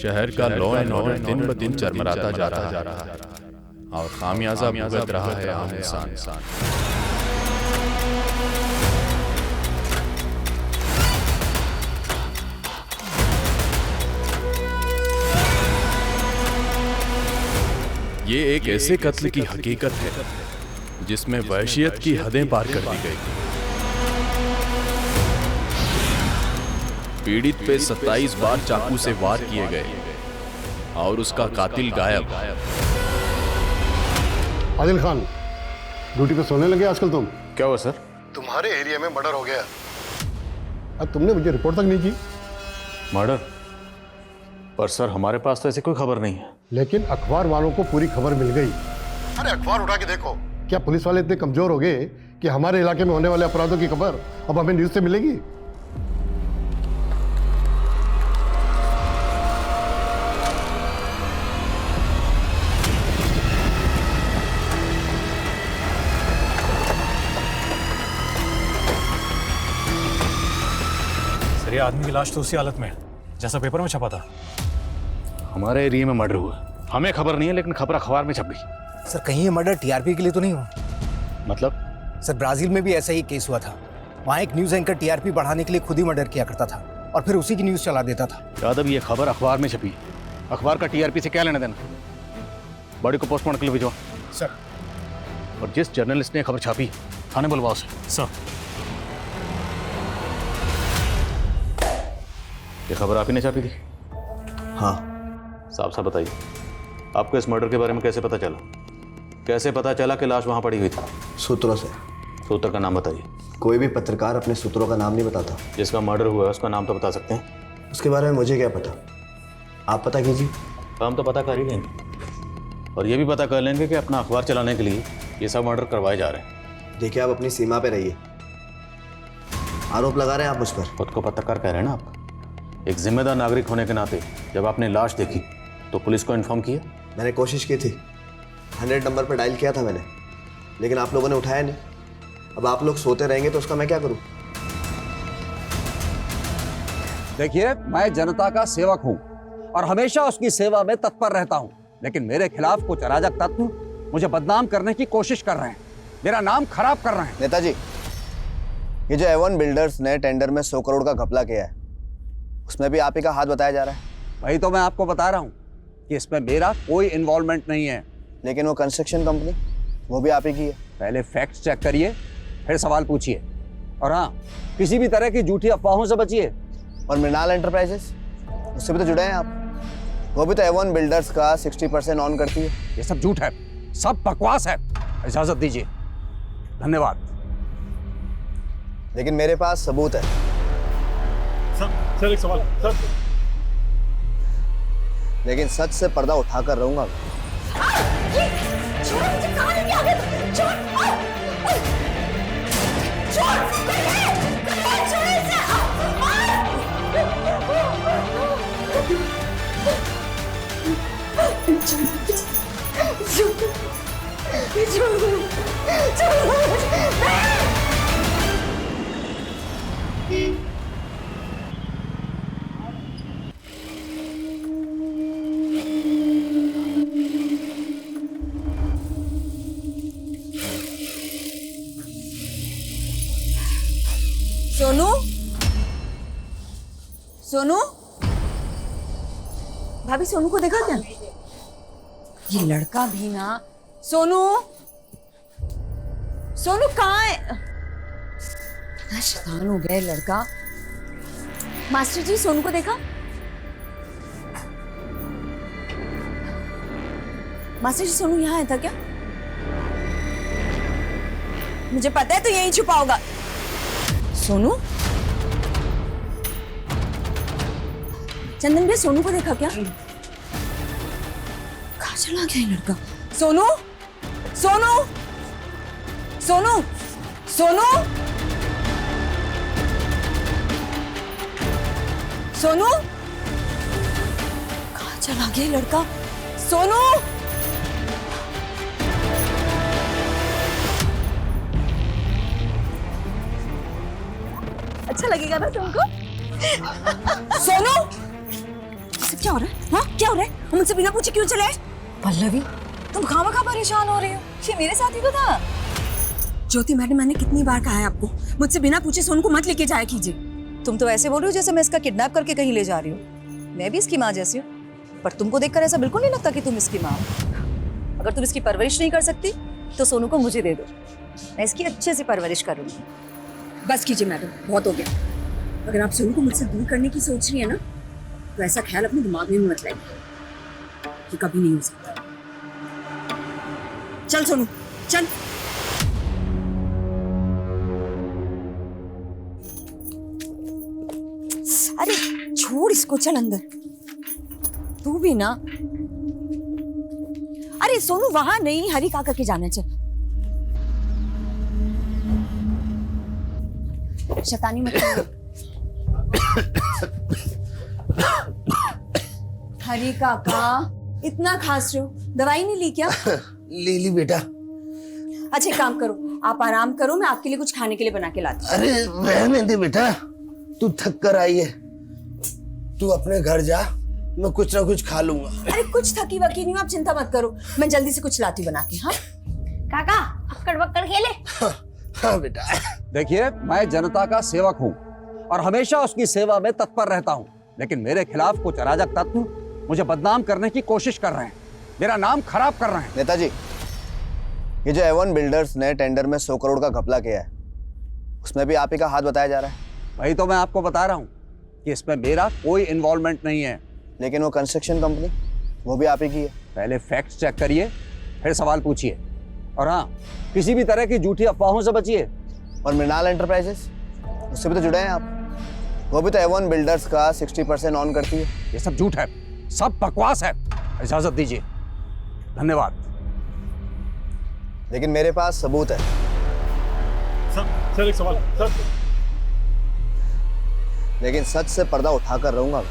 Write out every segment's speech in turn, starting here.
शहर का law and order दिन ब दिन चरमराता जा रहा है और खामियाजा भुगत रहा है आम इंसान। ये एक ऐसे कत्ल की हकीकत है जिसमें वहशियत की हदें पार कर दी गई। पीड़ित पे 27 बार चाकू से वार किए गए और उसका कातिल गायब। आदिल खान, ड्यूटी पे सोने लगे आजकल तुम? क्या हुआ सर? तुम्हारे एरिया में मर्डर हो गया। अब तुमने मुझे रिपोर्ट तक नहीं की। मर्डर? पर सर हमारे पास तो ऐसी कोई खबर नहीं है। लेकिन अखबार वालों को पूरी खबर मिल गई। अरे अखबार उठा के देखो। क्या पुलिस वाले इतने कमजोर हो गए कि हमारे इलाके में होने वाले अपराधों की खबर अब हमें न्यूज से मिलेगी? सर ये आदमी की लाश तो उसी हालत में है जैसा पेपर में छपा था। हमारे एरिया में मर्डर हुआ, हमें खबर नहीं है, लेकिन खबर अखबार में छप गई। सर कहीं ये मर्डर टीआरपी के लिए तो नहीं हुआ? मतलब? सर ब्राजील में भी ऐसा ही केस हुआ था। वहाँ एक न्यूज एंकर टीआरपी बढ़ाने के लिए खुद ही मर्डर किया करता था और फिर उसी की न्यूज चला देता था। यादव, ये खबर अखबार में छपी, अखबार का टीआरपी से क्या लेना देना? बॉडी को पोस्टमार्टम के लिए भिजवा। सर। और जिस जर्नलिस्ट ने खबर छापी थाने बुलवाओ उसे। सर। ये खबर आप ही ने छापी थी? हाँ। साफ साफ बताइए, आपको इस मर्डर के बारे में कैसे पता चला? कैसे पता चला कि लाश वहां पड़ी हुई थी? सूत्रों से। सूत्र का नाम बताइए। कोई भी पत्रकार अपने सूत्रों का नाम नहीं बताता। जिसका मर्डर हुआ है उसका नाम तो बता सकते हैं? उसके बारे में मुझे क्या पता, आप पता कीजिए। हम तो पता कर ही लेंगे और ये भी पता कर लेंगे कि अपना अखबार चलाने के लिए ये सब मर्डर करवाए जा रहे हैं। देखिए, आप अपनी सीमा पे रहिए। आरोप लगा रहे हैं आप मुझ पर। खुद को पत्रकार कह रहे हैं ना आप? एक जिम्मेदार नागरिक होने के नाते जब आपने लाश देखी तो पुलिस को इन्फॉर्म किया? मैंने कोशिश की थी, 100 नंबर पर डायल किया था मैंने, लेकिन आप लोगों ने उठाया नहीं। अब आप लोग सोते रहेंगे तो उसका मैं क्या करूं? देखिए, मैं जनता का सेवक हूं और हमेशा उसकी सेवा में तत्पर रहता हूं, लेकिन मेरे खिलाफ कुछ अराजक तत्व मुझे बदनाम करने की कोशिश कर रहे हैं, मेरा नाम खराब कर रहे हैं। नेताजी, ये जो एवन बिल्डर्स ने टेंडर में 100 करोड़ का घपला किया है, उसमें भी आप ही का हाथ बताया जा रहा है। वही तो मैं आपको बता रहा हूं कि इसमें मेरा कोई इन्वॉल्वमेंट नहीं है। लेकिन वो कंस्ट्रक्शन कंपनी, वो भी आप ही की है। पहले फैक्ट चेक करिए, फिर सवाल पूछिए, और हाँ, किसी भी तरह की झूठी अफवाहों से बचिए। और मृणाल एंटरप्राइजेस, उससे भी तो जुड़े हैं आप। वो भी तो एवन बिल्डर्स का 60% ऑन करती है। ये सब झूठ है, सब बकवास है। इजाजत दीजिए। धन्यवाद। लेकिन मेरे पास सबूत है। सर एक सवाल सर। लेकिन सच से पर्दा उठाकर रहूंगा। सोनू, सोनू, भाभी सोनू को देखा क्या? ये लड़का भी ना। सोनू, सोनू कहाँ है? इतना शैतान हो गया लड़का। मास्टर जी, सोनू को देखा? मास्टर जी, सोनू यहाँ आया था क्या? मुझे पता है तो यहीं छुपा होगा। सोनू, चंदन भैया सोनू को देखा क्या? कहाँ चला गया ये लड़का? सोनू, सोनू, सोनू, सोनू, सोनू, कहाँ चला गया ये लड़का? सोनू, अच्छा लगेगा ना तुमको? सोनू, क्या हो रहा है? हाँ क्या हो रहा है? मुझसे बिना पूछे क्यों चले आए? पल्लवी, तुम खामखा परेशान हो रही हो। ये मेरे साथ ही तो था। ज्योति मैडम, मैंने कितनी बार कहा है आपको, मुझसे बिना पूछे सोनू को मत लेके जाया कीजिए। तुम तो ऐसे बोल रही हो जैसे मैं इसका किडनैप करके कहीं ले जा रही हूँ। मैं भी इसकी माँ जैसी हूँ, पर तुमको देखकर ऐसा बिल्कुल नहीं लगता कि तुम इसकी माँ हो। अगर तुम इसकी परवरिश नहीं कर सकती तो सोनू को मुझे दे दो, मैं इसकी अच्छे से परवरिश करूँगी। बस कीजिए मैडम, बहुत हो गया। अगर आप सोनू को मुझसे दूर करने की सोच रही है ना, तो ऐसा ख्याल अपने दिमाग में मत लाइए, ये कभी नहीं हो सकता। चल सोनू चल। अरे छोड़ इसको, चल अंदर। तू भी ना। अरे सोनू वहां नहीं, हरी काका के जाना। चल शैतानी मत करो। हरी काका इतना खांस रहे हो, दवाई नहीं ली क्या? ले ली बेटा। अच्छा एक काम करो, आप आराम करो, मैं आपके लिए कुछ खाने के लिए बना के लाती हूँ। अरे रहने दे बेटा, तू थक कर आई है, तू अपने घर जा, मैं कुछ ना कुछ खा लूंगा। अरे कुछ थकी वकी नहीं हूँ, आप चिंता मत करो, मैं जल्दी से कुछ लाती बना के। हाँ काका, अक्कड़ बक्कड़ खेले। हाँ बेटा। देखिए, मैं जनता का सेवक हूँ और हमेशा उसकी सेवा में तत्पर रहता हूँ, लेकिन मेरे खिलाफ कुछ अराजक तत्व मुझे बदनाम करने की कोशिश कर रहे हैं, मेरा नाम खराब कर रहे हैं। नेताजी, ये जो एवन बिल्डर्स ने टेंडर में 100 करोड़ का घपला किया है, उसमें भी आप ही का हाथ बताया जा रहा है। वही तो मैं आपको बता रहा हूँ कि इसमें मेरा कोई इन्वॉल्वमेंट नहीं है। लेकिन वो कंस्ट्रक्शन कंपनी, वो भी आप ही की है। पहले फैक्ट्स चेक करिए, फिर सवाल पूछिए, और हाँ, किसी भी तरह की झूठी अफवाहों से बचिए। और मृणाल एंटरप्राइजेस, उससे भी तो जुड़े हैं आप, वो भी तो एवन बिल्डर्स का 60% ऑन करती है। ये सब झूठ है, सब बकवास है। इजाजत दीजिए। धन्यवाद। लेकिन मेरे पास सबूत है। सर एक सवाल सर। लेकिन सच से पर्दा उठाकर रहूंगा।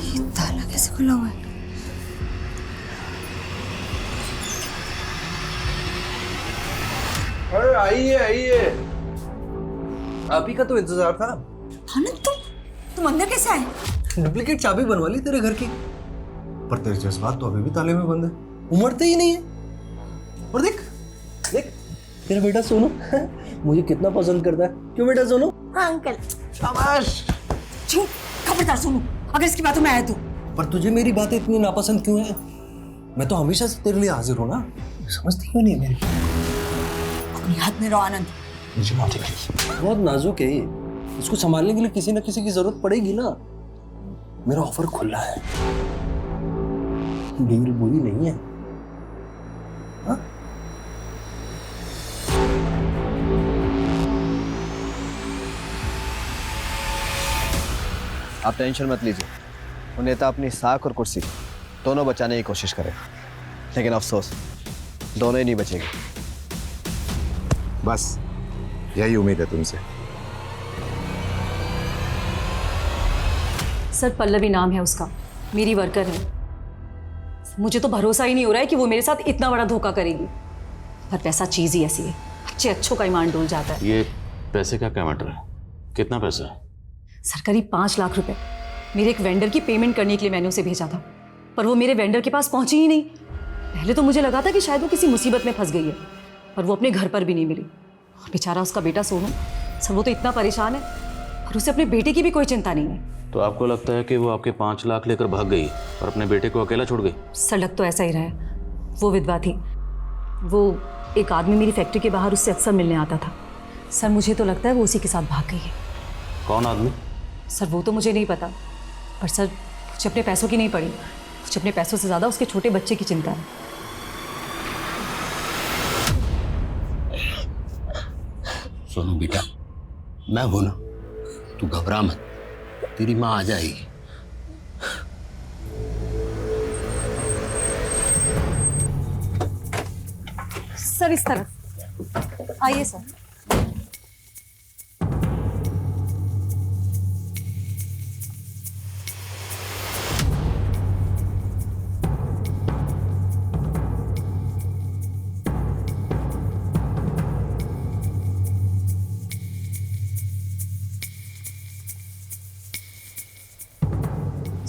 ये ताला कैसे खुला हुआ है? अरे आइए आइए, आप ही का तो इंतजार था। आनंद, तुम अंदर कैसे आए? डुप्लीकेट चाबी बनवा ली तेरे घर की, पर तेरे जज्बात तो अभी भी ताले में बंद है, उमड़ते ही नहीं है। और देख देख तेरा बेटा सोनू मुझे कितना पसंद करता है। क्यों बेटा सोनू? हाँ अंकल। शाबाश। चुप, खबरदार सोनू, अगर इसकी बातों में आया तो। पर तुझे मेरी बातें इतनी नापसंद क्यों है? मैं तो हमेशा से तेरे लिए हाजिर हूँ ना, समझती क्यों नहीं है मेरी? अपनी हाथ में रहो आनंद। मुझे माफ कीजिए, बहुत नाजुक है ये, इसको संभालने के लिए किसी न किसी की जरूरत पड़ेगी ना। मेरा ऑफर खुला है, डील बुरी नहीं है। हाँ? आप टेंशन मत लीजिए, वो नेता अपनी साख और कुर्सी दोनों बचाने की कोशिश करे, लेकिन अफसोस दोनों ही नहीं बचेंगे। बस यही उम्मीद है तुमसे। सर पल्लवी नाम है उसका, मेरी वर्कर है। मुझे तो भरोसा ही नहीं हो रहा है कि वो मेरे साथ इतना बड़ा धोखा करेगी, पर पैसा चीज ही ऐसी है, अच्छे अच्छों का ईमान डोल जाता है। ये पैसे का क्या मैटर है? कितना पैसा है? सर करीब 5 लाख रुपए मेरे एक वेंडर की पेमेंट करने के लिए मैंने उसे भेजा था, पर वो मेरे वेंडर के पास पहुंची ही नहीं। पहले तो मुझे लगा था कि शायद वो किसी मुसीबत में फंस गई है, पर वो अपने घर पर भी नहीं मिली। बेचारा उसका बेटा सोनू, सर वो तो इतना परेशान है, और उसे अपने बेटे की भी कोई चिंता नहीं है। तो आपको लगता है कि वो आपके 5 लाख लेकर भाग गई और अपने बेटे को अकेला छोड़ गई? सर लग तो ऐसा ही रहा है। वो विधवा थी, वो एक आदमी मेरी फैक्ट्री के बाहर उससे अक्सर मिलने आता था। सर मुझे तो लगता है वो उसी के साथ भाग गई है। कौन आदमी? सर वो तो मुझे नहीं पता, पर सर मुझे अपने पैसों की नहीं पड़ी, मुझे अपने पैसों से ज़्यादा उसके छोटे बच्चे की चिंता है। सोनू बेटा, मैं हूं ना, तू घबरा मत, तेरी माँ आ जाएगी। सर इस तरफ आइए सर।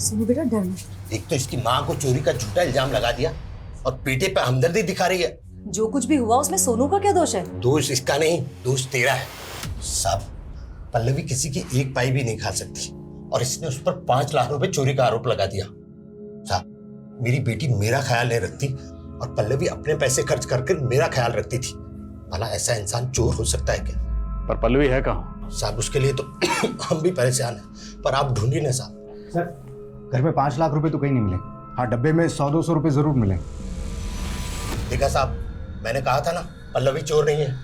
सुनो बेटा, डर मत। एक तो इसकी माँ को चोरी का झूठा इल्जाम लगा दिया और बेटे पे हमदर्दी दिखा रही है। जो कुछ भी हुआ उसमें सोनू का क्या दोष है? दोष इसका नहीं, दोष तेरा है। साहब, पल्लवी किसी की एक पाई भी नहीं खा सकती और इसने उस पर 5 लाख रुपए चोरी का आरोप लगा दिया। साहब, मेरी बेटी मेरा ख्याल नहीं रखती और पल्लवी अपने पैसे खर्च करके मेरा ख्याल रखती थी। भला ऐसा इंसान चोर हो सकता है क्या? पर पल्लवी है कहाँ? साहब, उसके लिए तो हम भी परेशान हैं, पर आप ढूंढी ना साहब। सर, घर में 5 लाख रुपए तो कहीं नहीं मिले। हाँ, डब्बे में 100-200 रुपए जरूर मिले। देखा साहब, मैंने कहा था ना पल्लवी चोर नहीं है।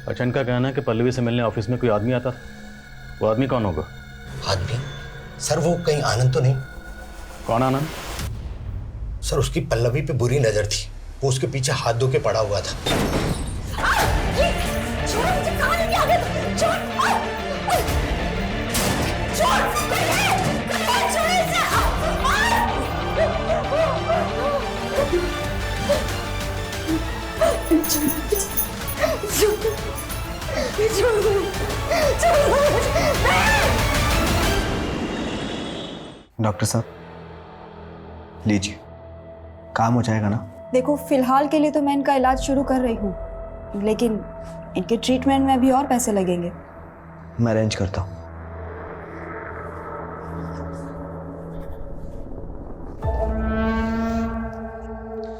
अच्छा, इनका कहना है कि पल्लवी से मिलने ऑफिस में कोई आदमी आता था। वो आदमी कौन होगा? आदमी? सर, वो कहीं आनंद तो नहीं? कौन आनंद? सर, उसकी पल्लवी पे बुरी नजर थी, वो उसके पीछे हाथ धो के पड़ा हुआ था। डॉक्टर साहब, लीजिए, काम हो जाएगा ना? देखो, फिलहाल के लिए तो मैं इनका इलाज शुरू कर रही हूँ, लेकिन इनके ट्रीटमेंट में अभी और पैसे लगेंगे। मैं अरेंज करता हूँ।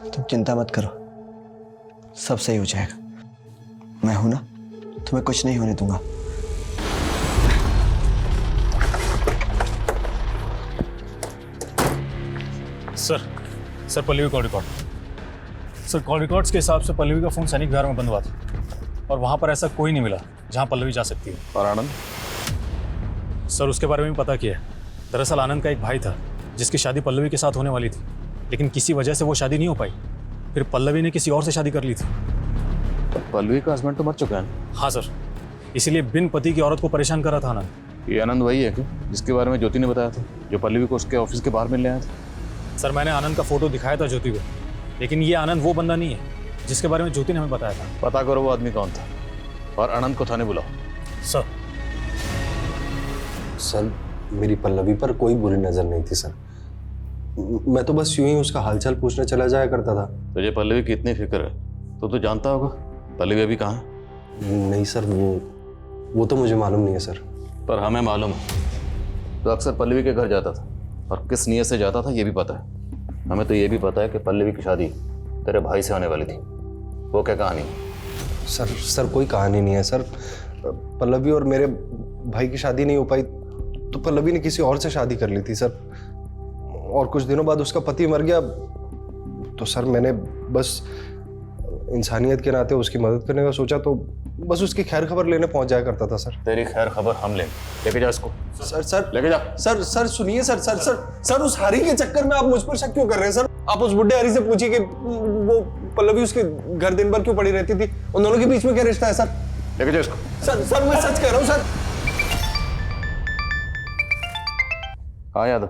तुम चिंता मत करो, सब सही हो जाएगा। मैं हूं ना, तुम्हें कुछ नहीं होने दूंगा। Sir Pallavi call record. Sir, call records के हिसाब से पल्लवी का फोन सैनिक विहार में बंद हुआ था और वहां पर ऐसा कोई नहीं मिला जहां पल्लवी जा सकती है। और आनंद? सर, उसके बारे में भी पता किया है। दरअसल आनंद का एक भाई था जिसकी शादी पल्लवी के साथ होने वाली थी, लेकिन किसी वजह से वो शादी नहीं हो पाई। फिर पल्लवी ने किसी और से शादी कर ली थी। तो पल्लवी का हस्बैंड तो मर चुका है। हाँ सर, इसीलिए बिन पति की औरत को परेशान कर रहा था आनंद। ये आनंद वही है क्या जिसके बारे में ज्योति ने बताया था, जो पल्लवी को उसके ऑफिस के बाहर मिलने आया था? सर, मैंने आनंद का फोटो दिखाया था ज्योति को, लेकिन ये आनंद वो बंदा नहीं है जिसके बारे में ज्योति ने हमें बताया था। पता करो वो आदमी कौन था और आनंद को थाने बुलाओ। सर, मेरी पल्लवी पर कोई बुरी नजर नहीं थी सर। मैं तो बस यूं ही उसका हालचाल पूछने चला जाया करता था। तुझे पल्लवी की इतनी फिक्र है तो तू जानता होगा पल्लवी अभी कहाँ है? नहीं सर, वो तो मुझे मालूम नहीं है सर। पर हमें मालूम है। तो अक्सर पल्लवी के घर जाता था और किस नीयत से जाता था ये भी पता है हमें। तो ये भी पता है कि पल्लवी की शादी तेरे भाई से होने वाली थी। वो क्या कहानी? सर कोई कहानी नहीं है सर। पल्लवी और मेरे भाई की शादी नहीं हो पाई तो पल्लवी ने किसी और से शादी कर ली थी सर, और कुछ दिनों बाद उसका पति मर गया। तो सर, मैंने बस इंसानियत के नाते उसकी मदद करने का सोचा, तो बस उसकी खैर खबर लेने पहुंच जाया करता था सर। तेरी खैर खबर हम लेके जा इसको। सर लेके जा। सर सुनिए सर, उस हरी के चक्कर में आप मुझ पर शक क्यों कर रहे हैं सर? आप उस बुढ़े हरी से पूछिए कि वो पल्लवी उसके घर दिन भर क्यों पड़ी रहती थी। उन दोनों के बीच में क्या रिश्ता है सर? लेके जा इसको। सर मैं सच कह रहा हूँ सर। हाँ यादव,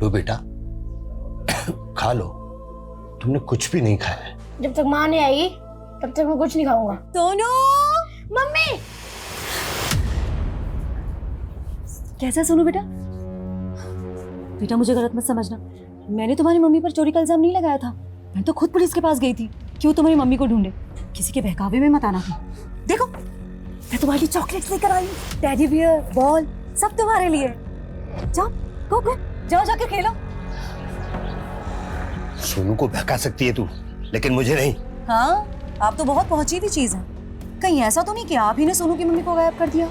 लो बेटा, खा लो। तुमने कुछ भी नहीं खाया है। जब तक माँ नहीं आएगी तब तक मैं कुछ नहीं खाऊंगा। सोनू, मम्मी! कैसा सोनू बेटा? बेटा, मुझे गलत मत समझना, मैंने तुम्हारी मम्मी पर चोरी का इल्जाम नहीं लगाया था। मैं तो खुद पुलिस के पास गई थी कि वो तुम्हारी मम्मी को ढूंढे। किसी के बहकावे में मत आना। देखो, मैं तुम्हारे लिए चॉकलेट्स लेकर आई हूँ, टेडी बियर, बॉल, सब तुम्हारे लिए। जाओ, गो, जाओ जाके खेलो। सोनू को बहका सकती है तू, लेकिन मुझे नहीं। हाँ, आप तो बहुत पहुंची हुई चीज है। कहीं ऐसा तो नहीं कि आप ही ने सोनू की मम्मी को गायब कर दिया?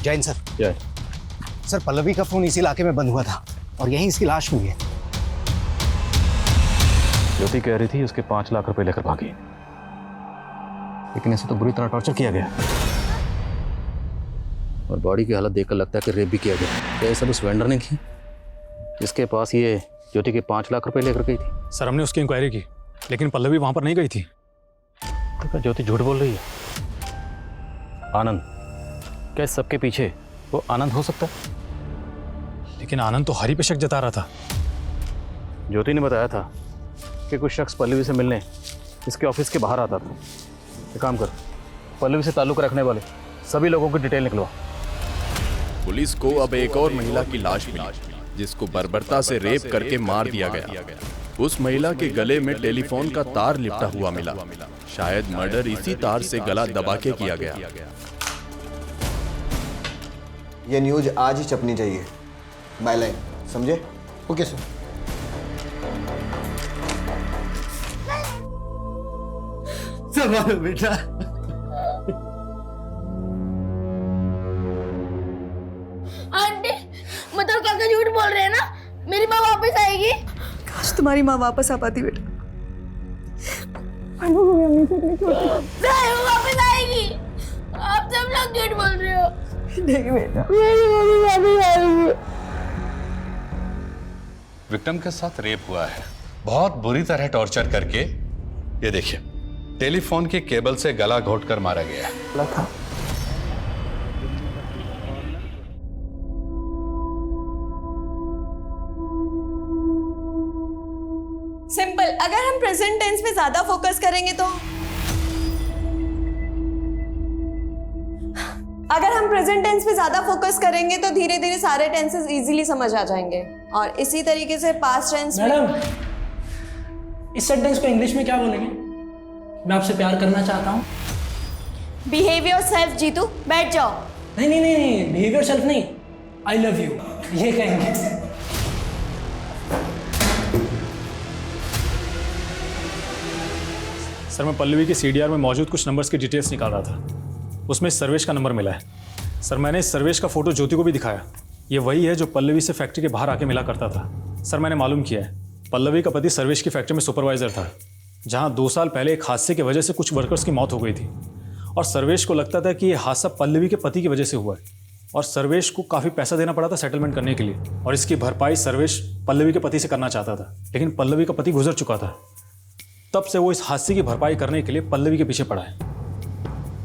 जैन सर। जय। सर, पल्लवी का फोन इसी इलाके में बंद हुआ था और यहीं इसकी लाश मिली है। ज्योति कह रही थी उसके 5 लाख रुपए लेकर भागी, लेकिन इसे तो बुरी तरह टॉर्चर किया गया और बॉडी की हालत देखकर लगता है कि रेप भी किया गया। क्या ये सब उस वेंडर ने की जिसके पास ये ज्योति के 5 लाख रुपए लेकर गई थी? सर, हमने उसकी इंक्वायरी की लेकिन पल्लवी वहां पर नहीं गई थी। तो ज्योति झूठ बोल रही है? आनंद, क्या इस सबके पीछे वो आनंद हो सकता है? लेकिन आनंद तो हरी पे शक जता रहा था। ज्योति ने बताया था कि कुछ शख्स पल्लवी से मिलने इसके ऑफिस के बाहर आता था। एक काम कर, पल्लवी से ताल्लुक रखने वाले सभी लोगों की डिटेल निकलवा। पुलिस को अब एक और महिला की लाश मिली जिसको बर्बरता से रेप करके मार दिया गया। उस महिला के गले में टेलीफोन का तार लिपटा हुआ मिला। शायद मर्डर इसी तार से गला दबा के किया गया। ये न्यूज आज ही छपनी चाहिए, बायलाइन, समझे? Okay sir. संभालो बेटा। आंटी, मतलब काका झूठ बोल रहे हैं ना? मेरी माँ वापस आएगी? काश तुम्हारी माँ वापस आ पाती बेटा। नहीं, वो वापस आएगी। आप सब लोग झूठ बोल रहे हो। नहीं बेटा, मेरी मम्मी वापस आएगी। विक्रम के साथ रेप हुआ है, बहुत बुरी तरह टॉर्चर करके। ये देखिए, टेलीफोन के केबल से गला घोटकर मारा गया है। सिंपल। अगर हम प्रेजेंट टेंस पे ज्यादा फोकस करेंगे तो धीरे धीरे सारे टेंसेस इजीली समझ आ जाएंगे। और इसी तरीके से पास्ट टेंस में। मैडम, इस सेंटेंस को इंग्लिश में क्या बोलेंगे? मैं आपसे प्यार करना चाहता हूँ। बिहेव योरसेल्फ जीतू, बैठ जाओ। नहीं नहीं नहीं, बिहेव योरसेल्फ नहीं, आई लव यू, ये कहेंगे। सर, मैं पल्लवी के सीडीआर में मौजूद कुछ नंबर्स की डिटेल्स निकाल रहा था। उसमें सर्वेश का नंबर मिला है। सर, मैंने इस सर्वेश का फोटो ज्योति को भी दिखाया। ये वही है जो पल्लवी से फैक्ट्री के बाहर आके मिला करता था। सर, मैंने मालूम किया है, पल्लवी का पति सर्वेश की फैक्ट्री में सुपरवाइजर था, जहां 2 साल पहले एक हादसे की वजह से कुछ वर्कर्स की मौत हो गई थी। और सर्वेश को लगता था कि यह हादसा पल्लवी के पति की वजह से हुआ है। और सर्वेश को काफ़ी पैसा देना पड़ा था सेटलमेंट करने के लिए। और इसकी भरपाई सर्वेश पल्लवी के पति से करना चाहता था, लेकिन पल्लवी का पति गुजर चुका था। तब से वो इस हादसे की भरपाई करने के लिए पल्लवी के पीछे पड़ा है।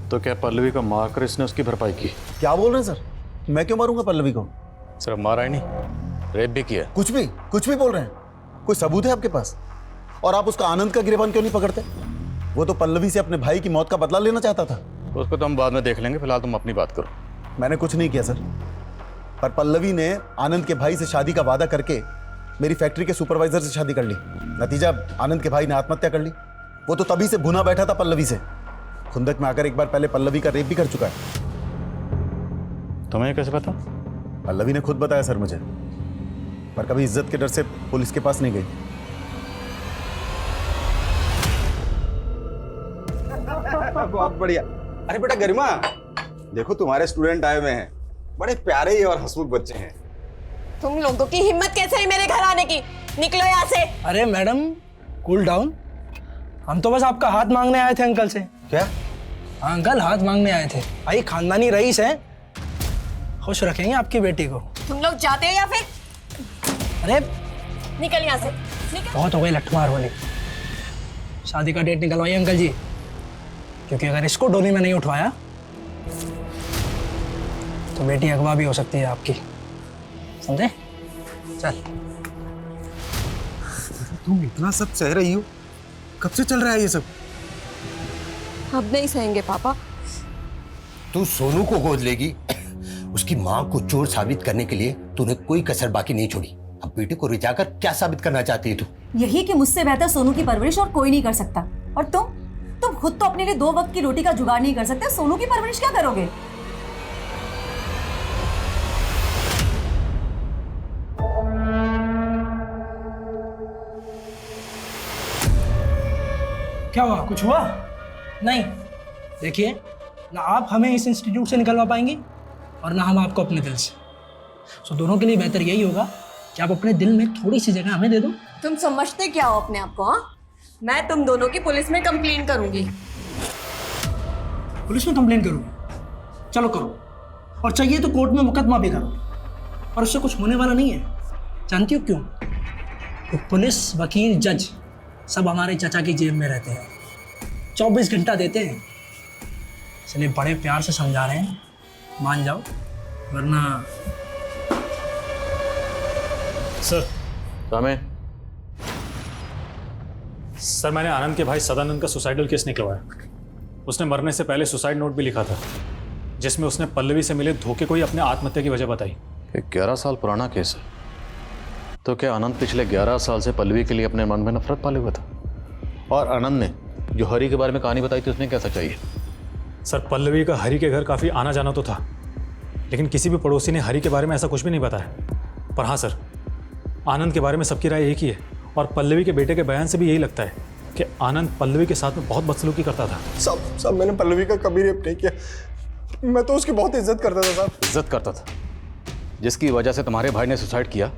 तो क्या पल्लवी को मारकर इसने उसकी भरपाई की? क्या बोल रहे हैं सर? मैं क्यों मारूंगा पल्लवी को? सिर्फ मारा ही नहीं, रेप भी किया। कुछ भी बोल रहे हैं। कोई सबूत है आपके पास? और आप उसका आनंद का गिरबान क्यों नहीं पकड़ते? वो तो पल्लवी से अपने भाई की मौत का बदला लेना चाहता था। तो उसको तो हम बाद में देख लेंगे, फिलहाल तुम अपनी बात करो। मैंने कुछ नहीं किया सर, पर पल्लवी ने आनंद के भाई से शादी का वादा करके मेरी फैक्ट्री के सुपरवाइजर से शादी कर ली। नतीजा, आनंद के भाई ने आत्महत्या कर ली। वो तो तभी से भुना बैठा था पल्लवी से। खुंदक में आकर एक बार पहले पल्लवी का रेप भी कर चुका है। तुम्हें कैसे पता? पल्लवी ने खुद बताया सर मुझे, पर कभी इज्जत के डर से पुलिस के पास नहीं गई। बहुत बढ़िया। अरे बेटा गरिमा, देखो तुम्हारे स्टूडेंट आए हुए हैं, बड़े प्यारे ही और हंसमुख बच्चे हैं। तुम लोगों की हिम्मत कैसे है मेरे घर आने की? निकलो यहाँ से। अरे मैडम, कूल डाउन। हम तो बस आपका हाथ मांगने आए थे अंकल से। क्या? हाँ अंकल, हाथ मांगने आए थे। भाई खानदानी रईस है, खुश रखेंगे आपकी बेटी को। तुम लोग जाते हो या फिर? अरे निकल यहाँ से, निकल। बहुत हो गई लठमार होली। शादी का डेट निकलवाइए अंकल जी, क्योंकि अगर इसको डोली में नहीं उठवाया तो बेटी अगवा भी हो सकती है आपकी, समझे? चल। तुम इतना सब सह रही हो, कब से चल रहा है ये सब? अब नहीं सहेंगे पापा। तू सोनू को गोद लेगी, उसकी माँ को चोर साबित करने के लिए तूने कोई कसर बाकी नहीं छोड़ी। अब बेटे को रिझाकर क्या साबित करना चाहती है तू? यही कि मुझसे बेहतर सोनू की परवरिश और कोई नहीं कर सकता। और तुम खुद तो अपने लिए 2 वक्त की रोटी का जुगाड़ नहीं कर सकते, सोनू की परवरिश क्या करोगे? क्या हुआ? कुछ हुआ? नहीं। देखिए, ना आप हमें इस इंस्टीट्यूट से निकलवा पाएंगी और ना हम आपको अपने दिल से। सो दोनों के लिए बेहतर यही होगा कि आप अपने दिल में थोड़ी सी जगह हमें दे दो। तुम समझते क्या हो अपने आप को? हाँ, मैं तुम दोनों की पुलिस में कंप्लेंट करूंगी। पुलिस में कंप्लेंट करूंगी? चलो करो, और चाहिए तो कोर्ट में मुकदमा भी करो, और उससे कुछ होने वाला नहीं है। जानती हो क्यों? तो पुलिस, वकील, जज सब हमारे चाचा की जेब में रहते हैं, 24 घंटा देते हैं। इसलिए बड़े प्यार से समझा रहे हैं, मान जाओ वरना। सर रामे, सर मैंने आनंद के भाई सदानंद का सुसाइडल केस निकलवाया। उसने मरने से पहले सुसाइड नोट भी लिखा था, जिसमें उसने पल्लवी से मिले धोखे को ही अपने आत्महत्या की वजह बताई। ये 11 साल पुराना केस है, तो क्या आनंद पिछले 11 साल से पल्लवी के लिए अपने मन में नफरत पाले हुआ था? और आनंद ने जो हरी के बारे में कहानी बताई थी, उसमें क्या सच्चाई है? सर पल्लवी का हरी के घर काफ़ी आना जाना तो था, लेकिन किसी भी पड़ोसी ने हरी के बारे में ऐसा कुछ भी नहीं बताया। पर हाँ सर, आनंद के बारे में सबकी राय एक ही है, और पल्लवी के बेटे के बयान से भी यही लगता है कि आनंद पल्लवी के साथ में बहुत बदसलूकी करता था। सब मैंने पल्लवी का कभी रेप नहीं किया, मैं तो उसकी बहुत इज्जत करता था साहब। इज्जत करता था? जिसकी वजह से तुम्हारे भाई ने सुसाइड किया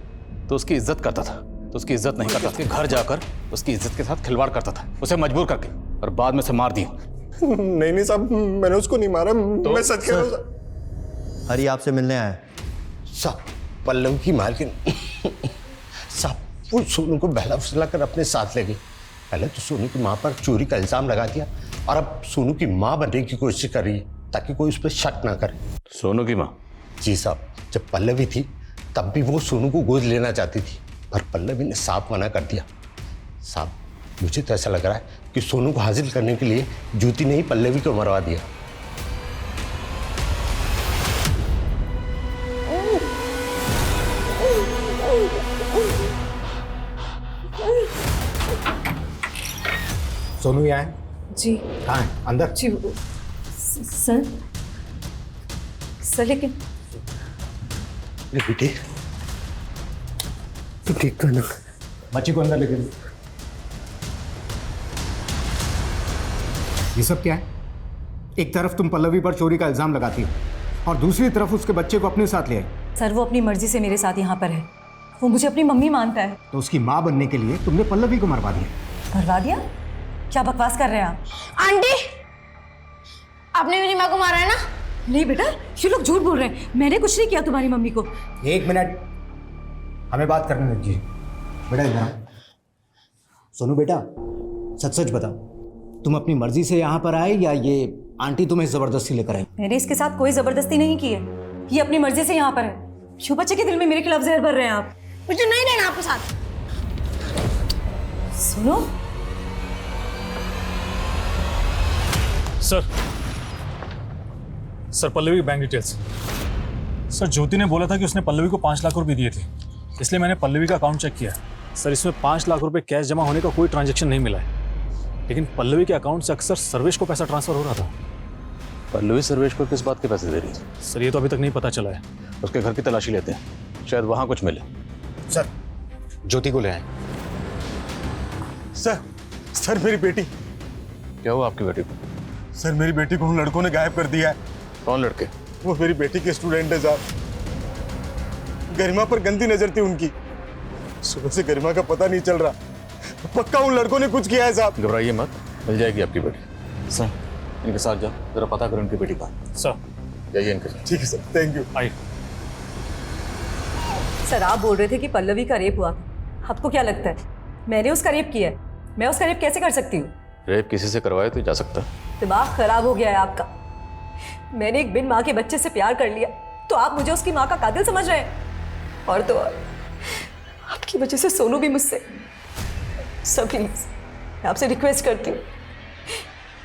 तो उसकी इज्जत करता था, तो उसकी इज्जत नहीं करता, उसके घर जाकर उसकी इज्जत के साथ खिलवाड़ करता था, उसे मजबूर करके, और बाद में उसे मार दिया। नहीं साहब, मैंने उसको नहीं मारा, तो मैं सच कह रहा हूँ। हरी आपसे मिलने आया है। साहब पल्लव की मालकिन साहब वो सोनू को बहला फुसला कर अपने साथ ले गई। पहले तो सोनू की माँ पर चोरी का इल्जाम लगा दिया, और अब सोनू की माँ बनने की कोशिश कर रही है ताकि कोई उस पर शक ना करे। सोनू की माँ? जी साहब, जब पल्लवी थी तब भी वो सोनू को गोद लेना चाहती थी, पर पल्लवी ने साफ मना कर दिया। साहब मुझे तो ऐसा लग रहा है कि सोनू को हासिल करने के लिए ज्योति ने ही पल्लवी को मरवा दिया। सोनू यहाँ है? जी। कहाँ है? अंदर? जी सर। सर लेकिन बेटे तुम ठीक तो ना? बच्ची को अंदर लेके दो। ये सब क्या है? एक तरफ तुम पल्लवी पर चोरी का इल्जाम लगाती हो और दूसरी तरफ उसके बच्चे को अपने साथ ले आई। सर वो अपनी मर्जी से मेरे साथ यहाँ पर है, वो मुझे अपनी मम्मी मानता है। तो उसकी माँ बनने के लिए तुमने पल्लवी को मरवा दिया। मरवा दिया? क्या बकवास कर रहे हैं आप? आंटी, आपने मेरी माँ को मारा है ना? नहीं बेटा, ये लोग झूठ बोल रहे हैं, मैंने कुछ नहीं किया तुम्हारी मम्मी को। एक मिनट, हमें बात करने दीजिए। बेटा इधर आओ। सोनू बेटा सच सच बताओ, तुम अपनी मर्जी से यहाँ पर आए या ये आंटी तुम्हें जबरदस्ती लेकर आई? मैंने इसके साथ कोई जबरदस्ती नहीं की है, ये अपनी मर्जी से यहाँ पर है। शो बच्चे के दिल में मेरे खिलाफ जहर भर रहे हैं आप। मुझे नहीं रहना आपके साथ। सुनो सर पल्लवी की बैंक डिटेल्स। सर ज्योति ने बोला था कि उसने पल्लवी को 5 लाख रुपए दिए थे, इसलिए मैंने पल्लवी का अकाउंट चेक किया। सर इसमें 5 लाख रुपए कैश जमा होने का कोई ट्रांजैक्शन नहीं मिला है, लेकिन पल्लवी के अकाउंट से अक्सर सर्वेश को पैसा ट्रांसफर हो रहा था। पल्लवी सर्वेश को किस बात के पैसे दे रही थी? सर ये तो अभी तक नहीं पता चला है। उसके घर की तलाशी लेते हैं, शायद वहां कुछ मिले। सर ज्योति को ले आए। सर मेरी बेटी। क्या हुआ आपकी बेटी को? सर मेरी बेटी को उन लड़कों ने गायब कर दिया है। कौन लड़के? वो मेरी बेटी के स्टूडेंट है साहब। गरिमा पर गंदी नजर थी उनकी, सुबह से गरिमा का पता नहीं चल रहा। पक्का उन लड़कों ने कुछ किया है साहब। घबराइए मत, मिल जाएगी आपकी बेटी। सर इनके साथ जाओ, जरा पता करो इनकी बेटी का। सर जाइए इनके साथ। ठीक है सर, थैंक यू। आइए। सर आप बोल रहे थे कि पल्लवी का रेप हुआ था, आपको क्या लगता है मैंने उसका रेप किया है? मैं उसका रेप कैसे कर सकती हूँ? रेप किसी से करवाए तो जा सकता है। दिमाग खराब हो गया है आपका। मैंने एक बिन माँ के बच्चे से प्यार कर लिया तो आप मुझे उसकी माँ का कातिल समझ रहे हैं। और तो और आपकी वजह से सोनू भी मुझसे। सब प्लीज मैं आपसे रिक्वेस्ट करती हूँ,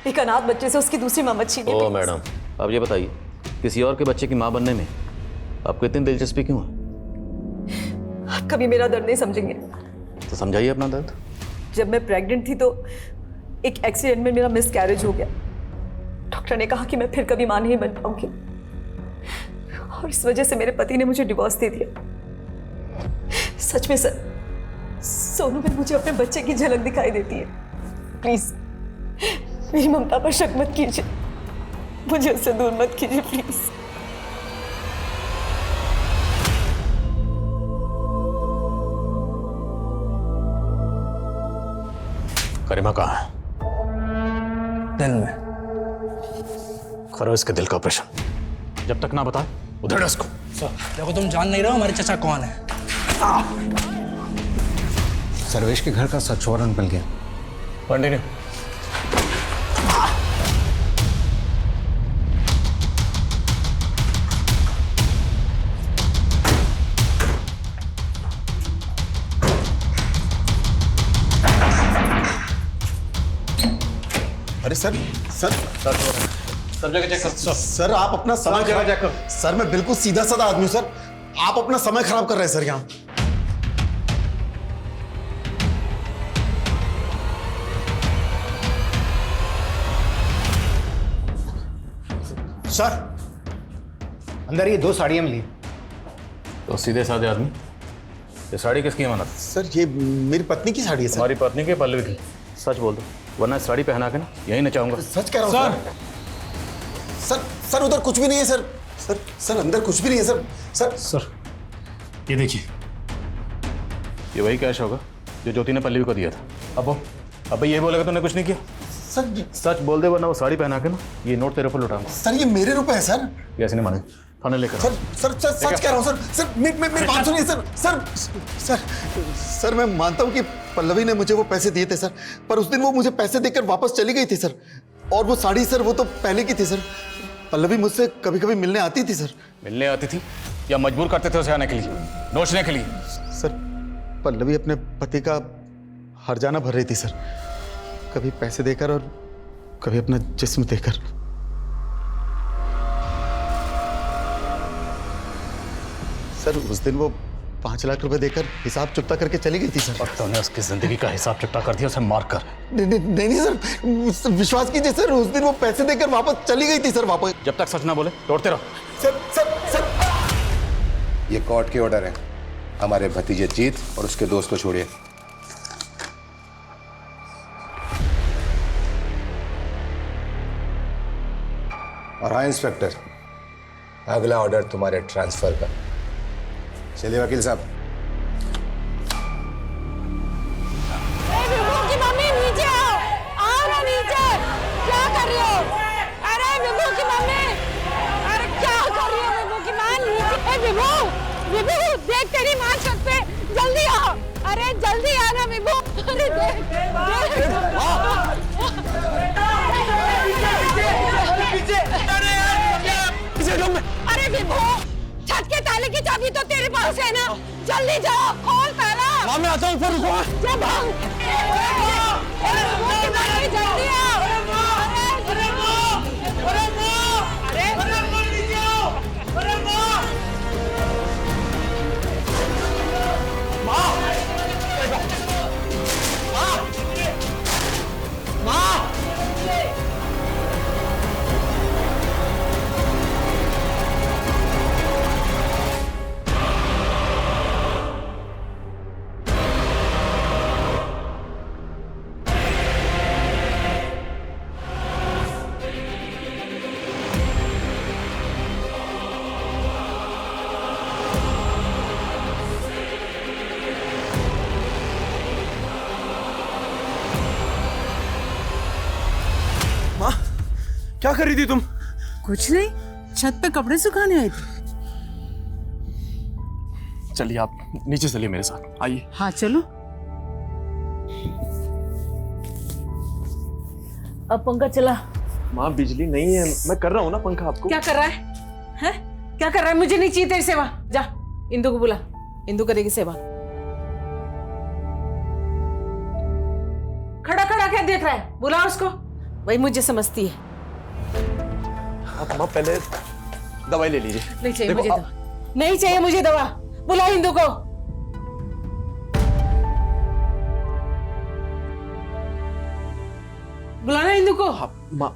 एक अनाथ बच्चे से उसकी दूसरी माँ मत छीनिए। ओ मैडम, अब ये बताइए किसी और के बच्चे की माँ बनने में आपको इतनी दिलचस्पी क्यों है? आप कभी मेरा दर्द नहीं समझेंगे। तो समझाइए अपना दर्द। जब मैं प्रेग्नेंट थी तो एक एक्सीडेंट में मेरा मिसकैरेज हो गया। डॉक्टर ने कहा कि मैं फिर कभी मां नहीं बन पाऊंगी, और इस वजह से मेरे पति ने मुझे डिवोर्स दे दिया। सच में सर, सोनू में मुझे अपने बच्चे की झलक दिखाई देती है। प्लीज मेरी ममता पर शक मत कीजिए, मुझे उससे दूर मत कीजिए प्लीज। गरिमा कहाँ है? दिल में। करो इसके दिल का ऑपरेशन, जब तक ना बताए उधर इसको। सर देखो, तुम जान नहीं रहे हो हमारे चाचा कौन है। सर्वेश के घर का सर्च वारंट मिल गया, कंटिन्यू। अरे सर सर सब जगह चेक कर। सर आप अपना समय चेक कर। सर मैं बिल्कुल सीधा साधा आदमी हूं सर, आप अपना समय खराब कर रहे हैं सर यहाँ। सर अंदर ये 2 साड़ियां मिली। तो सीधे साधे आदमी, ये साड़ी किसकी अमानत? सर ये मेरी पत्नी की साड़ी है सर। हमारी पत्नी की, पल्लवी की। सच बोल दो, वरना साड़ी पहना के ना यही नचाऊंगा। सच कह रहा हूँ सर। सर उधर कुछ भी नहीं है सर। सर अंदर कुछ भी नहीं है सर। सर ये देखिए, ये वही कैश होगा जो ज्योति ने पल्लवी को दिया था। अब ये बोलेगा तूने कुछ नहीं किया। सर सच बोल दे, वरना वो साड़ी पहना के ना ये नोट तेरे ऊपर लुटाऊंगा। सर ये मेरे रुपए हैं सर। ये ऐसे नहीं माने, थाने लेकर। सर सच कह रहा हूँ सर। सर मेरी बात सुनिए सर। सर मैं मानता हूँ कि पल्लवी ने मुझे वो पैसे दिए थे सर, पर उस दिन वो मुझे पैसे देकर वापस चली गई थी सर। और वो साड़ी सर वो तो पहले की थी सर। पल्लवी मुझसे कभी कभी मिलने आती थी सर। मिलने आती थी या मजबूर करते थे उसे आने के लिए, नोचने के लिए? सर पल्लवी अपने पति का हर्जाना भर रही थी सर, कभी पैसे देकर और कभी अपना जिस्म देकर। सर उस दिन वो 5 लाख रुपए देकर हिसाब चुकता करके चली गई थी सर। और तूने उसकी जिंदगी का हिसाब चुकता कर दिया, उसे मार कर। नहीं सर, विश्वास कीजिए सर, उस दिन वो पैसे देकर वापस चली गई थी सर। वापस जब तक सच ना बोले तोड़ते रहो। सर ये कोर्ट के ऑर्डर है। हमारे भतीजे जीत और उसके दोस्त को छोड़िए। और हाँ इंस्पेक्टर, अगला ऑर्डर तुम्हारे ट्रांसफर का। चलिए वकील साहब। विभू की मम्मी नीचे आओ ना नीचे। क्या कर रही हो? अरे विभू की मम्मी, अरे क्या कर रही हो? विभू की माँ नीचे। विभू देख तेरी माँ छत पे, जल्दी आओ। अरे जल्दी आना विभू। अरे अरे विभू, छत के ताले की चाबी तो तेरे पास है ना, जल्दी जाओ खोल ताला। मैं आता हूँ, ऊपर रुको। जब हम जल्दी आओ। क्या कर रही थी तुम? कुछ नहीं, छत पे कपड़े सुखाने आई थी। चलिए आप नीचे चलिए मेरे साथ, आइए। हाँ चलो। अब पंखा चला। माँ बिजली नहीं है, मैं कर रहा हूँ ना पंखा। आपको क्या कर रहा है? हैं? क्या कर रहा है? मुझे नहीं चाहिए तेरी सेवा। जा इंदु को बुला, इंदु करेगी सेवा। खड़ा खड़ा क्या देख रहा है? बुला उसको, वही मुझे समझती है। आप माँ पहले दवाई ले लीजिए। नहीं चाहिए मुझे दवा, नहीं चाहिए मुझे दवा। बुला इंदु को। बुलाना इंदु को। माँ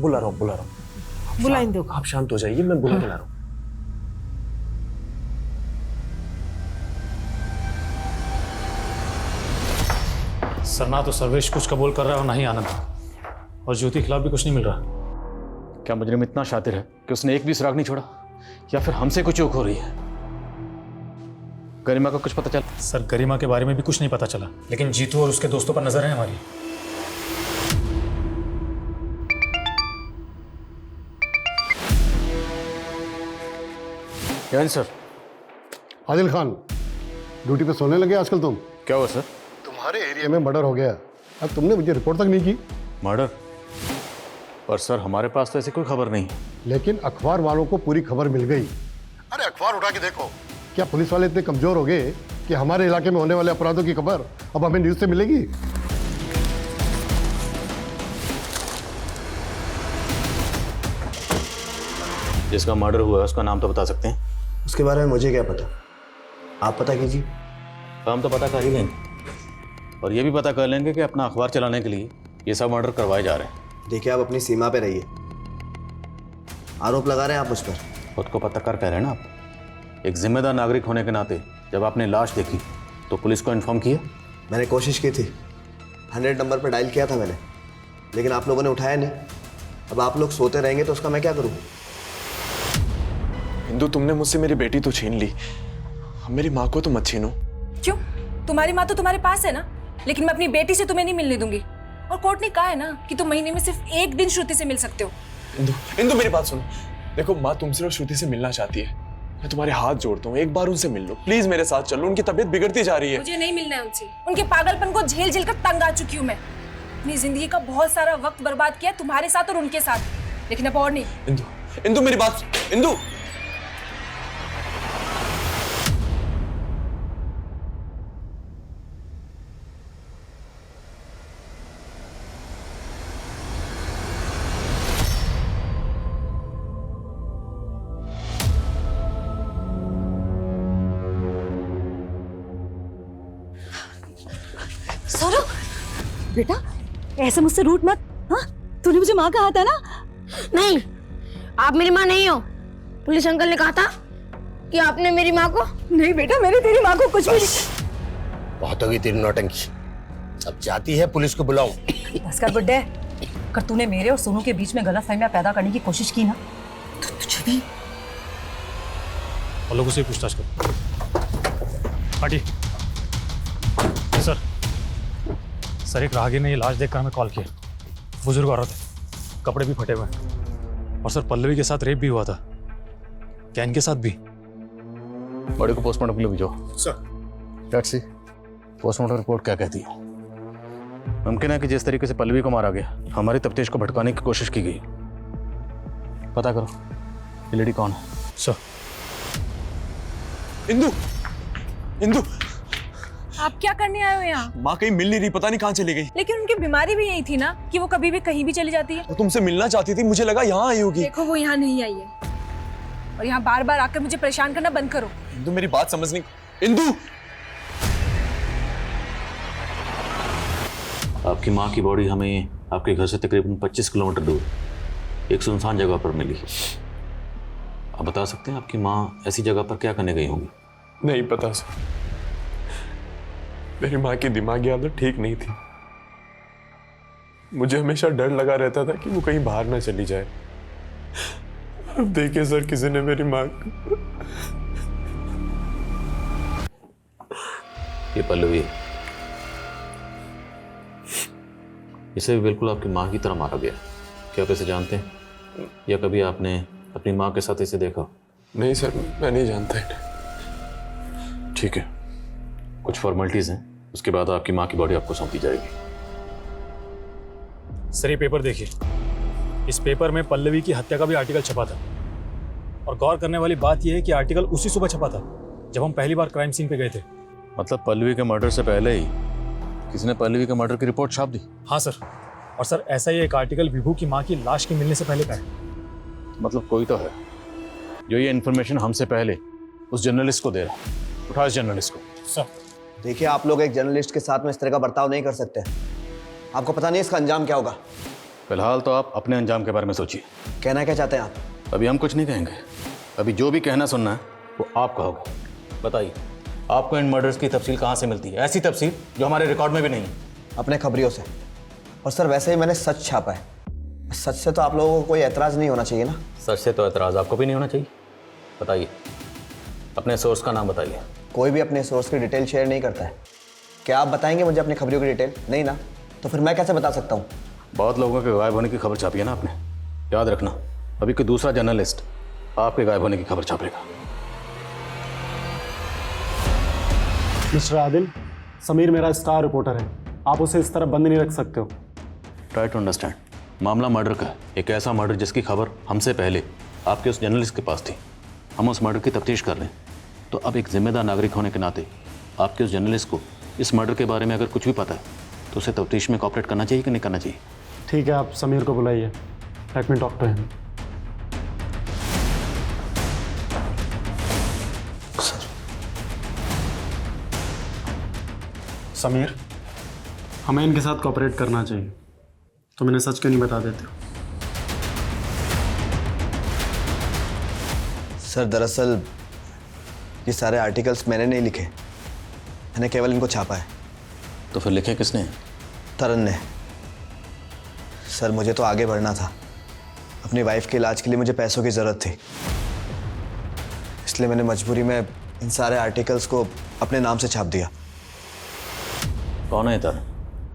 बुला रहा हूँ। बुला इंदु को। आप शांत हो जाइए, मैं बुला रहा हूँ। सर ना तो सर्वेश कुछ कबूल कर रहा है और ना ही आनंद, और ज्योति के खिलाफ भी कुछ नहीं मिल रहा। क्या मुजरिम इतना शातिर है कि उसने एक भी सुराग नहीं छोड़ा, या फिर हमसे कुछ चूक हो रही है? गरिमा का कुछ पता चला? सर गरिमा के बारे में भी कुछ नहीं पता चला, लेकिन जीतू और उसके दोस्तों पर नजर है हमारी। सर। आदिल खान, ड्यूटी पे सोने लगे आजकल तुम? क्या हुआ सर? तुम्हारे एरिया में मर्डर हो गया। अब तुमने मुझे रिपोर्ट तक नहीं की। मर्डर? पर सर हमारे पास तो ऐसी कोई खबर नहीं। लेकिन अखबार वालों को पूरी खबर मिल गई। अरे अखबार उठा के देखो, क्या पुलिस वाले इतने कमजोर हो गए कि हमारे इलाके में होने वाले अपराधों की खबर अब हमें न्यूज से मिलेगी? जिसका मर्डर हुआ है उसका नाम तो बता सकते हैं? उसके बारे में मुझे क्या पता, आप पता कीजिए। हम तो पता कर ही लेंगे और ये भी पता कर लेंगे कि अपना अखबार चलाने के लिए ये सब मर्डर करवाए जा रहे हैं। देखिए आप अपनी सीमा पे रहिए, आरोप लगा रहे हैं आप मुझ पर। खुद को पत्रकार कह रहे हैं ना आप। एक जिम्मेदार नागरिक होने के नाते जब आपने लाश देखी तो पुलिस को इन्फॉर्म किया? मैंने कोशिश की थी, 100 नंबर पर डायल किया था मैंने, लेकिन आप लोगों ने उठाया नहीं। अब आप लोग सोते रहेंगे तो उसका मैं क्या करूँ? इंदु, तुमने मुझसे मेरी बेटी तो छीन ली, अब मेरी माँ को तो मत छीनो। क्यों? तुम्हारी माँ तो तुम्हारे पास है ना, लेकिन मैं अपनी बेटी से तुम्हें नहीं मिलने दूंगी। और कोर्ट ने कहा है ना कि तुम महीने में सिर्फ 1 दिन श्रुति से मिल सकते हो। इंदु मेरी बात सुनो। देखो, माँ तुमसे और श्रुति से मिलना चाहती है, मैं तुम्हारे हाथ जोड़ता हूँ, एक बार उनसे मिल लो प्लीज, मेरे साथ चलो, उनकी तबीयत बिगड़ती जा रही है। मुझे नहीं मिलना है उनसे, उनके पागलपन को झेल झेल कर तंग आ चुकी हूँ मैं। अपनी जिंदगी का बहुत सारा वक्त बर्बाद किया तुम्हारे साथ और उनके साथ, लेकिन अब और नहीं। इंदु मेरी बात, इंदु सौरभ बेटा, ऐसे मुझसे रूठ मत। हाँ, तूने मुझे माँ कहा था ना? नहीं, आप मेरी माँ नहीं हो। पुलिस अंकल ने कहा था कि आपने मेरी माँ को। नहीं बेटा, मैंने तेरी माँ को कुछ भी। बहुत होगी तेरी नौटंकी, अब जाती है पुलिस को बुलाऊं। बस कर बुड्ढे, अगर तूने मेरे और सोनू के बीच में गलतफहमियां पैदा करने की कोशिश की ना तो तुझे भी। और लोगों से पूछताछ करो। हटी। सर एक राहगीर ने ये लाश देखकर हमें कॉल किया। बुजुर्ग औरत है, कपड़े भी फटे हुए हैं, और सर पल्लवी के साथ रेप भी हुआ था। क्या इनके साथ भी? बॉडी को पोस्टमार्टम के लिए भेजो। Sir let's see postmortem report क्या कहती है। मुमकिन है कि जिस तरीके से पल्लवी को मारा गया, हमारी तफ्तीश को भटकाने की कोशिश की गई। पता करो ये लेडी कौन है। सर। इंदु, इंदु आप क्या करने आए हो यहाँ? माँ कहीं मिल नहीं रही, पता नहीं कहाँ चली गई। लेकिन उनकी बीमारी भी यही थी ना कि वो कभी भी कहीं भी चली जाती है। वो तुमसे मिलना चाहती थी, मुझे लगा यहाँ आई होगी। देखो वो यहाँ नहीं आई है, और यहाँ बार बार आकर मुझे परेशान करना बंद करो। इंदु मेरी बात समझ नहीं। इंदु, आपकी माँ की बॉडी हमें आपके घर से तकरीबन 25 किलोमीटर दूर एक सुनसान जगह पर मिली। आप बता सकते हैं आपकी माँ ऐसी जगह पर क्या करने गई होंगी? नहीं पता सर, मेरी माँ की दिमागी हालत ठीक नहीं थी। मुझे हमेशा डर लगा रहता था कि वो कहीं बाहर ना चली जाए। अब देखिए सर, किसी ने मेरी माँ को। ये पल्लवी है, इसे भी बिल्कुल आपकी माँ की तरह मारा गया। क्या आप इसे जानते हैं या कभी आपने अपनी माँ के साथ इसे देखा? नहीं सर, मैं नहीं जानता है। ठीक है, कुछ फॉर्मेलिटीज हैं, उसके बाद आपकी माँ की बॉडी आपको सौंपी जाएगी। सर ये पेपर देखिए, इस पेपर में पल्लवी की हत्या का भी आर्टिकल छपा था। और गौर करने वाली बात यह है कि आर्टिकल उसी सुबह छपा था जब हम पहली बार क्राइम सीन पे गए थे। मतलब पल्लवी के मर्डर से पहले ही किसी ने पल्लवी के मर्डर की रिपोर्ट छाप दी? हाँ सर, और सर ऐसा ही एक आर्टिकल विभू की माँ की लाश के मिलने से पहले का है। मतलब कोई तो है जो ये इन्फॉर्मेशन हमसे पहले उस जर्नलिस्ट को दे रहा है। उठा इस जर्नलिस्ट को। सर देखिए, आप लोग एक जर्नलिस्ट के साथ में इस तरह का बर्ताव नहीं कर सकते। आपको पता नहीं इसका अंजाम क्या होगा। फिलहाल तो आप अपने अंजाम के बारे में सोचिए। कहना क्या चाहते हैं आप? अभी हम कुछ नहीं कहेंगे, अभी जो भी कहना सुनना है वो आप कहोगे। बताइए, आपको इन मर्डर्स की तफसील कहाँ से मिलती है? ऐसी तफसील जो हमारे रिकॉर्ड में भी नहीं है। अपने खबरियों से। और सर वैसे ही मैंने सच छापा है, सच से तो आप लोगों को कोई एतराज़ नहीं होना चाहिए ना? सच से तो एतराज़ आपको भी नहीं होना चाहिए। बताइए, अपने सोर्स का नाम बताइए। कोई भी अपने सोर्स की डिटेल शेयर नहीं करता है। क्या आप बताएंगे मुझे अपनी खबरों की डिटेल? नहीं ना, तो फिर मैं कैसे बता सकता हूँ? बहुत लोगों के गायब होने की खबर छापी है ना आपने, याद रखना अभी कोई दूसरा जर्नलिस्ट आपके गायब होने की खबर छापेगा। मिस्टर आदिल, समीर मेरा स्टार रिपोर्टर है। आप उसे इस तरह बंद नहीं रख सकते हो। Try to understand. मामला मर्डर का है, एक ऐसा मर्डर जिसकी खबर हमसे पहले आपके उस जर्नलिस्ट के पास थी। हम उस मर्डर की तफ्तीश कर रहे हैं, तो अब एक जिम्मेदार नागरिक होने के नाते आपके उस जर्नलिस्ट को इस मर्डर के बारे में अगर कुछ भी पता है तो उसे तफ्तीश में कॉपरेट करना चाहिए कि नहीं करना चाहिए? ठीक है, आप समीर को बुलाइए। Let me talk to him. Sameer, हमें इनके साथ कॉपरेट करना चाहिए। तुम इन्हें सच क्यों नहीं बता देते? सर दरअसल ये सारे आर्टिकल्स मैंने नहीं लिखे, मैंने केवल इनको छापा है। तो फिर लिखे किसने? तरन ने। सर मुझे तो आगे बढ़ना था, अपनी वाइफ के इलाज के लिए मुझे पैसों की ज़रूरत थी, इसलिए मैंने मजबूरी में इन सारे आर्टिकल्स को अपने नाम से छाप दिया। कौन है तरन?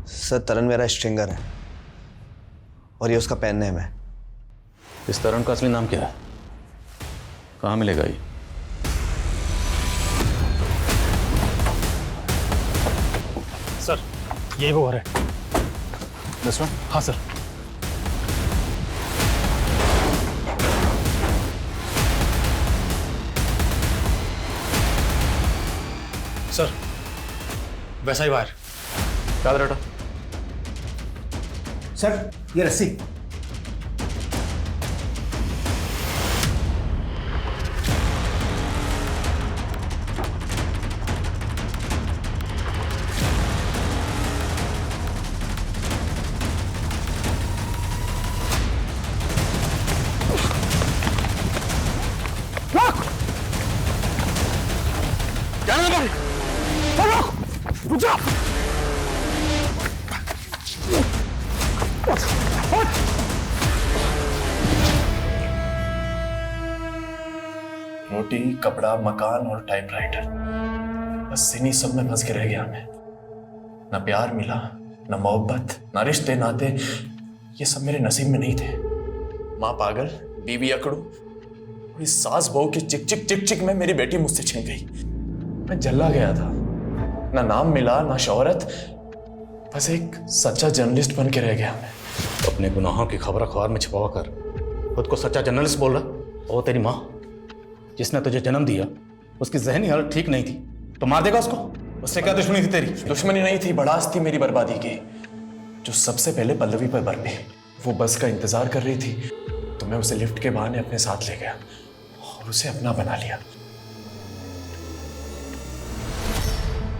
सर तरन मेरा स्ट्रिंगर है और ये उसका पेन नेम है। इस तरन का असली नाम क्या है? कहाँ मिलेगा ये? सर यही वो है। This one? हाँ सर। सर वैसा ही वायर। याद रटा। सर ये रस्सी। रोटी, कपड़ा, मकान और टाइपराइटर, बस इन्हीं सब में फंस के रह गया मैं। ना प्यार मिला, ना मोहब्बत, ना रिश्ते नाते, ये सब मेरे नसीब में नहीं थे। माँ पागल, बीवी अकड़ू और इस सास बहू की चिक चिक चिक चिक में मेरी बेटी मुझसे छिन गई। मैं जला गया था, ना नाम मिला ना शोहरत, बस एक सच्चा जर्नलिस्ट बन के रह गया मैं। अपने गुनाहों की खबर अखबार में छुपा कर खुद को सच्चा जर्नलिस्ट बोल रहा। और तेरी माँ जिसने तुझे जन्म दिया उसकी जहनी हालत ठीक नहीं थी, तो मार देगा उसको? उससे क्या दुश्मनी थी तेरी? दुश्मनी नहीं थी, बड़ास थी मेरी बर्बादी की, जो सबसे पहले पल्लवी पर बरपी। वो बस का इंतजार कर रही थी तो मैं उसे लिफ्ट के बहाने अपने साथ ले गया और उसे अपना बना लिया।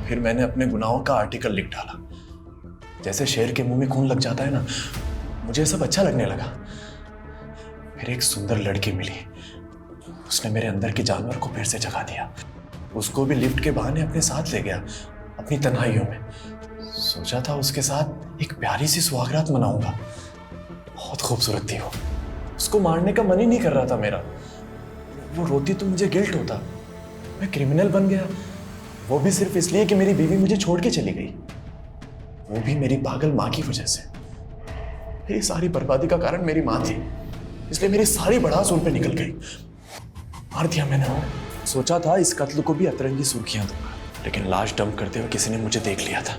फिर मैंने अपने गुनाहों का आर्टिकल लिख डाला। जैसे शेर के मुंह में खून लग जाता है ना, मुझे सब अच्छा लगने लगा। फिर एक सुंदर लड़की मिली, उसने मेरे अंदर के जानवर को फिर से जगा दिया। उसको भी लिफ्ट के बहाने अपने साथ ले गया अपनी तन्हाइयों में। सोचा था उसके साथ एक प्यारी सी सुहागरात मनाऊंगा। बहुत खूबसूरत थी वो, उसको मारने का मन ही नहीं कर रहा था मेरा। वो रोती तो मुझे गिल्ट होता, मैं क्रिमिनल बन गया, वो भी सिर्फ इसलिए कि मेरी बीवी मुझे छोड़ के चली गई, वो भी मेरी पागल माँ की वजह से। मेरी सारी बर्बादी का कारण मेरी माँ थी, इसलिए मेरी सारी भड़ास उन पे निकल गई। मार दिया मैंने वो। सोचा था इस कत्ल को भी अतरंगी सुर्खियां दूंगा, लेकिन लाश डंप करते हुए किसी ने मुझे देख लिया था।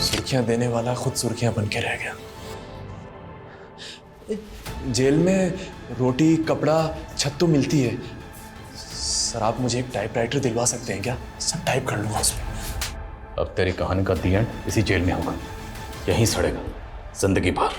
सुर्खियां देने वाला खुद सुर्खियां बन के रह गया। जेल में रोटी, कपड़ा, छत तो मिलती है। सर आप मुझे एक टाइपराइटर दिलवा सकते हैं क्या? सब टाइप कर लूंगा उसमें। अब तेरी कहानी का दी एंड इसी जेल में होगा, यहीं सड़ेगा जिंदगी भर।